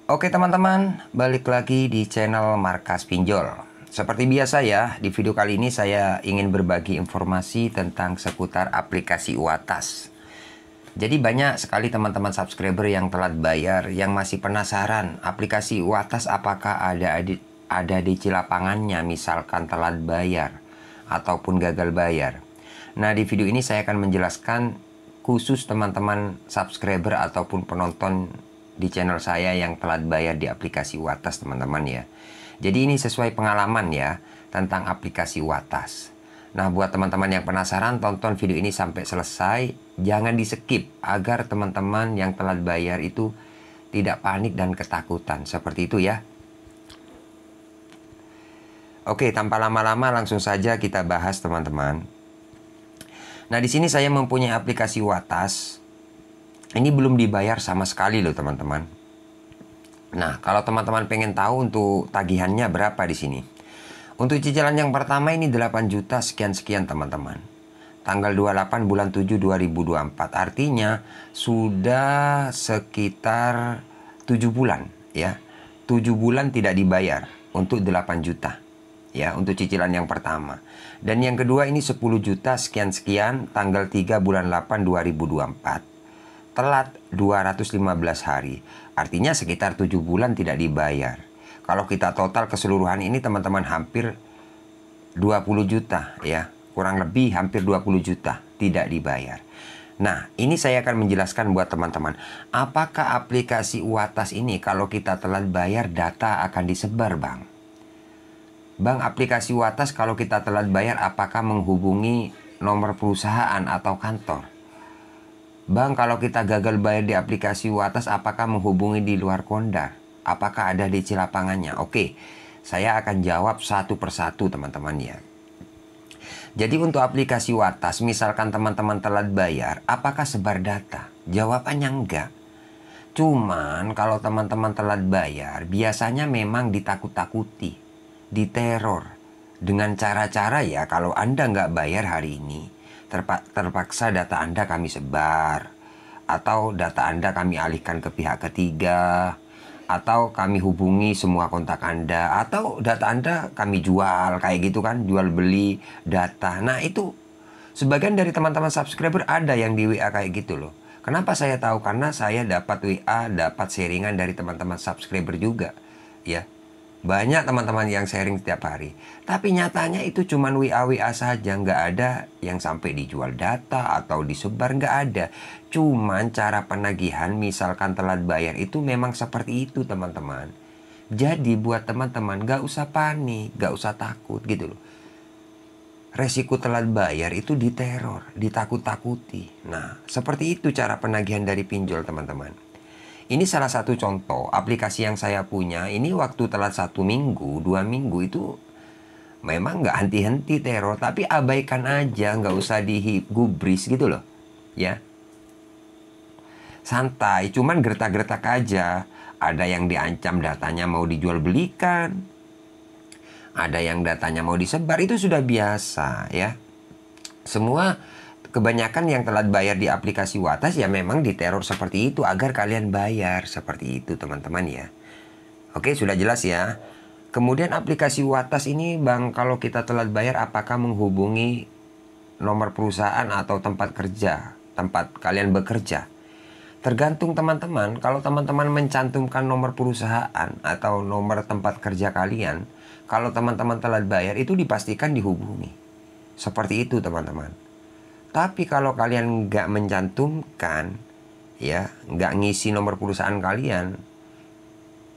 Oke teman-teman, balik lagi di channel Markas Pinjol. Seperti biasa ya, di video kali ini saya ingin berbagi informasi tentang seputar aplikasi UATAS. Jadi banyak sekali teman-teman subscriber yang telat bayar, yang masih penasaran aplikasi UATAS apakah ada di lapangannya, misalkan telat bayar ataupun gagal bayar. Nah, di video ini saya akan menjelaskan khusus teman-teman subscriber ataupun penonton di channel saya yang telat bayar di aplikasi UATAS, teman-teman ya. Jadi ini sesuai pengalaman ya tentang aplikasi UATAS. Nah, buat teman-teman yang penasaran, tonton video ini sampai selesai. Jangan di-skip agar teman-teman yang telat bayar itu tidak panik dan ketakutan. Seperti itu ya. Oke, tanpa lama-lama langsung saja kita bahas, teman-teman. Nah, di sini saya mempunyai aplikasi UATAS. Ini belum dibayar sama sekali loh, teman-teman. Nah, kalau teman-teman pengen tahu untuk tagihannya berapa di sini. Untuk cicilan yang pertama ini 8 juta sekian-sekian, teman-teman. Tanggal 28 bulan 7 2024. Artinya sudah sekitar 7 bulan ya. 7 bulan tidak dibayar untuk 8 juta. Ya, untuk cicilan yang pertama. Dan yang kedua ini 10 juta sekian-sekian tanggal 3 bulan 8 2024. Telat 215 hari. Artinya sekitar 7 bulan tidak dibayar. Kalau kita total keseluruhan ini, teman-teman, hampir 20 juta ya. Kurang lebih hampir 20 juta tidak dibayar. Nah, ini saya akan menjelaskan buat teman-teman. Apakah aplikasi UATAS ini kalau kita telat bayar data akan disebar, Bang? Bang, aplikasi UATAS kalau kita telat bayar apakah menghubungi nomor perusahaan atau kantor? Bang, kalau kita gagal bayar di aplikasi UATAS apakah menghubungi di luar Kondar? Apakah ada di lapangannya? Oke, saya akan jawab satu persatu, teman-teman ya. Jadi untuk aplikasi UATAS, misalkan teman-teman telat bayar, apakah sebar data? Jawabannya enggak. Cuman kalau teman-teman telat bayar, biasanya memang ditakut-takuti, diteror. Dengan cara-cara ya, kalau Anda nggak bayar hari ini, terpaksa data Anda kami sebar, atau data Anda kami alihkan ke pihak ketiga, atau kami hubungi semua kontak Anda, atau data Anda kami jual, kayak gitu kan, jual beli data. Nah, itu sebagian dari teman-teman subscriber ada yang di WA kayak gitu loh. Kenapa saya tahu? Karena saya dapat WA, dapat sharingan dari teman-teman subscriber juga ya. Banyak teman-teman yang sharing setiap hari. Tapi nyatanya itu cuma WA-WA saja. Nggak ada yang sampai dijual data atau disebar. Nggak ada. Cuman cara penagihan misalkan telat bayar itu memang seperti itu, teman-teman. Jadi buat teman-teman nggak usah panik, nggak usah takut gitu loh. Resiko telat bayar itu diteror, ditakut-takuti. Nah, seperti itu cara penagihan dari pinjol, teman-teman. Ini salah satu contoh aplikasi yang saya punya. Ini waktu telat 1 minggu, 2 minggu itu memang nggak henti-henti teror. Tapi abaikan aja, nggak usah digubris gitu loh. Ya, santai, cuman gertak-gertak aja. Ada yang diancam datanya mau dijual belikan. Ada yang datanya mau disebar, itu sudah biasa ya. Semua kebanyakan yang telat bayar di aplikasi UATAS ya memang diteror seperti itu agar kalian bayar seperti itu, teman-teman ya. Oke, sudah jelas ya. Kemudian aplikasi UATAS ini, Bang, kalau kita telat bayar apakah menghubungi nomor perusahaan atau tempat kerja, tempat kalian bekerja? Tergantung, teman-teman. Kalau teman-teman mencantumkan nomor perusahaan atau nomor tempat kerja kalian, kalau teman-teman telat bayar itu dipastikan dihubungi. Seperti itu, teman-teman. Tapi kalau kalian nggak mencantumkan, ya, nggak ngisi nomor perusahaan kalian,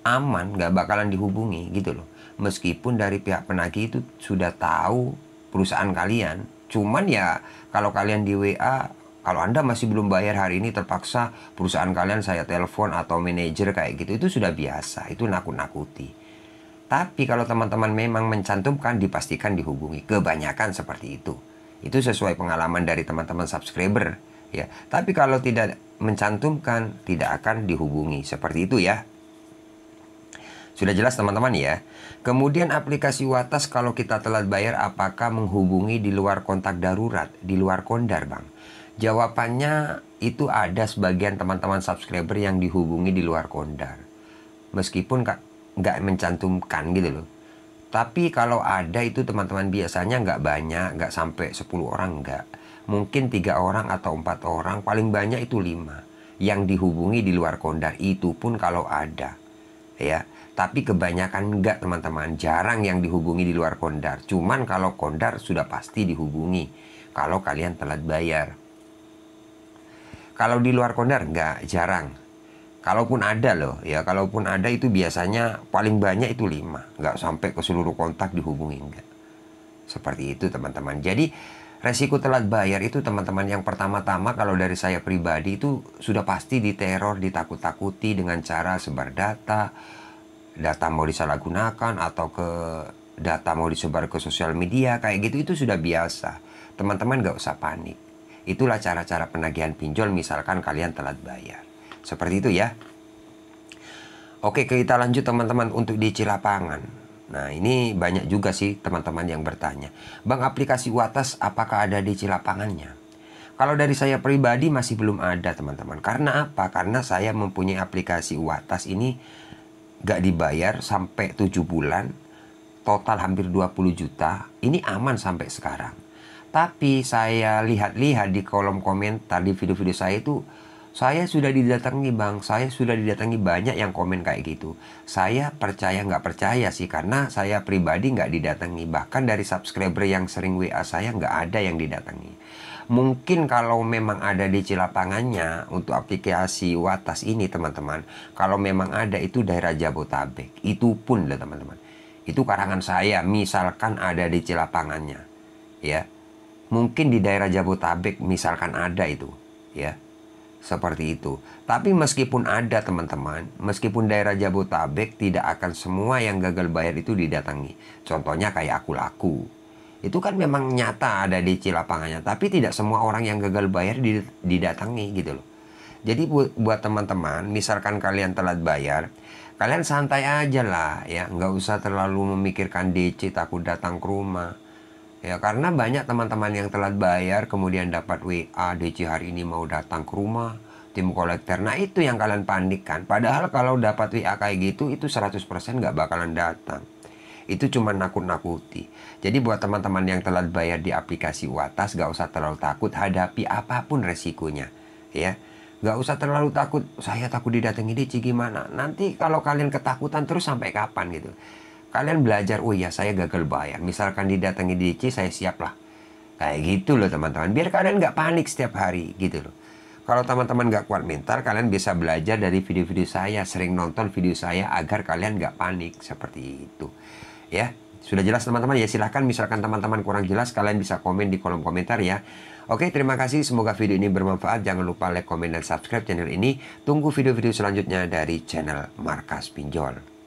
aman, nggak bakalan dihubungi gitu loh. Meskipun dari pihak penagih itu sudah tahu perusahaan kalian. Cuman ya, kalau kalian di WA, kalau Anda masih belum bayar hari ini, terpaksa perusahaan kalian saya telepon atau manajer kayak gitu, itu sudah biasa, itu nakut-nakuti. Tapi kalau teman-teman memang mencantumkan, dipastikan dihubungi. Kebanyakan seperti itu. Itu sesuai pengalaman dari teman-teman subscriber ya. Tapi kalau tidak mencantumkan, tidak akan dihubungi. Seperti itu ya. Sudah jelas, teman-teman ya. Kemudian aplikasi UATAS kalau kita telat bayar apakah menghubungi di luar kontak darurat, di luar Kondar, Bang? Jawabannya itu ada sebagian teman-teman subscriber yang dihubungi di luar Kondar. meskipun nggak mencantumkan gitu loh. Tapi kalau ada itu teman-teman biasanya nggak banyak, nggak sampai 10 orang, nggak. Mungkin 3 orang atau 4 orang, paling banyak itu 5 yang dihubungi di luar Kondar. Itu pun kalau ada, ya. Tapi kebanyakan nggak teman-teman, jarang yang dihubungi di luar Kondar. Cuman kalau Kondar sudah pasti dihubungi kalau kalian telat bayar. Kalau di luar Kondar nggak, jarang. Kalaupun ada loh, ya kalaupun ada itu biasanya paling banyak itu 5, nggak sampai ke seluruh kontak dihubungi, enggak. Seperti itu teman-teman. Jadi resiko telat bayar itu teman-teman, yang pertama-tama kalau dari saya pribadi itu sudah pasti diteror, ditakut-takuti dengan cara sebar data mau disalahgunakan atau data mau disebar ke sosial media kayak gitu, itu sudah biasa. Teman-teman nggak usah panik. Itulah cara-cara penagihan pinjol misalkan kalian telat bayar. Seperti itu ya. Oke, kita lanjut teman-teman untuk DC lapangan. Nah, ini banyak juga sih teman-teman yang bertanya, Bang, aplikasi Watas apakah ada DC lapangannya? Kalau dari saya pribadi masih belum ada teman-teman. Karena apa? Karena saya mempunyai aplikasi Watas ini gak dibayar sampai 7 bulan. Total hampir 20 juta. Ini aman sampai sekarang. Tapi saya lihat-lihat di kolom komentar di video-video saya itu, saya sudah didatangi bang, saya sudah didatangi banyak yang komen kayak gitu. Saya percaya nggak percaya sih, karena saya pribadi nggak didatangi. Bahkan dari subscriber yang sering WA saya nggak ada yang didatangi. Mungkin kalau memang ada DC lapangannya untuk aplikasi Watas ini teman-teman, kalau memang ada itu daerah Jabotabek. Itu pun loh teman-teman, itu karangan saya, misalkan ada DC lapangannya, ya. Mungkin di daerah Jabotabek misalkan ada itu, ya. Seperti itu. Tapi meskipun ada teman-teman, meskipun daerah Jabotabek, tidak akan semua yang gagal bayar itu didatangi. Contohnya kayak Aku Laku. Itu kan memang nyata ada DC lapangannya, tapi tidak semua orang yang gagal bayar didatangi gitu loh. Jadi buat teman-teman, misalkan kalian telat bayar, kalian santai aja lah ya, nggak usah terlalu memikirkan DC takut datang ke rumah. Ya, karena banyak teman-teman yang telat bayar kemudian dapat WA DC hari ini mau datang ke rumah tim kolektor. Nah, itu yang kalian panik kan. Padahal kalau dapat WA kayak gitu itu 100% nggak bakalan datang. Itu cuma nakut-nakuti. Jadi buat teman-teman yang telat bayar di aplikasi Watas, nggak usah terlalu takut, hadapi apapun resikonya, ya. Nggak usah terlalu takut, saya takut didatangi DC gimana. Nanti kalau kalian ketakutan terus sampai kapan gitu. Kalian belajar, oh ya saya gagal bayar, misalkan didatangi DC, saya siap lah. Kayak gitu loh teman-teman, biar kalian nggak panik setiap hari gitu loh. Kalau teman-teman nggak kuat mental, kalian bisa belajar dari video-video saya, sering nonton video saya agar kalian nggak panik, seperti itu. Ya, sudah jelas teman-teman ya, silahkan misalkan teman-teman kurang jelas, kalian bisa komen di kolom komentar ya. Oke, terima kasih, semoga video ini bermanfaat. Jangan lupa like, komen, dan subscribe channel ini. Tunggu video-video selanjutnya dari channel Markas Pinjol.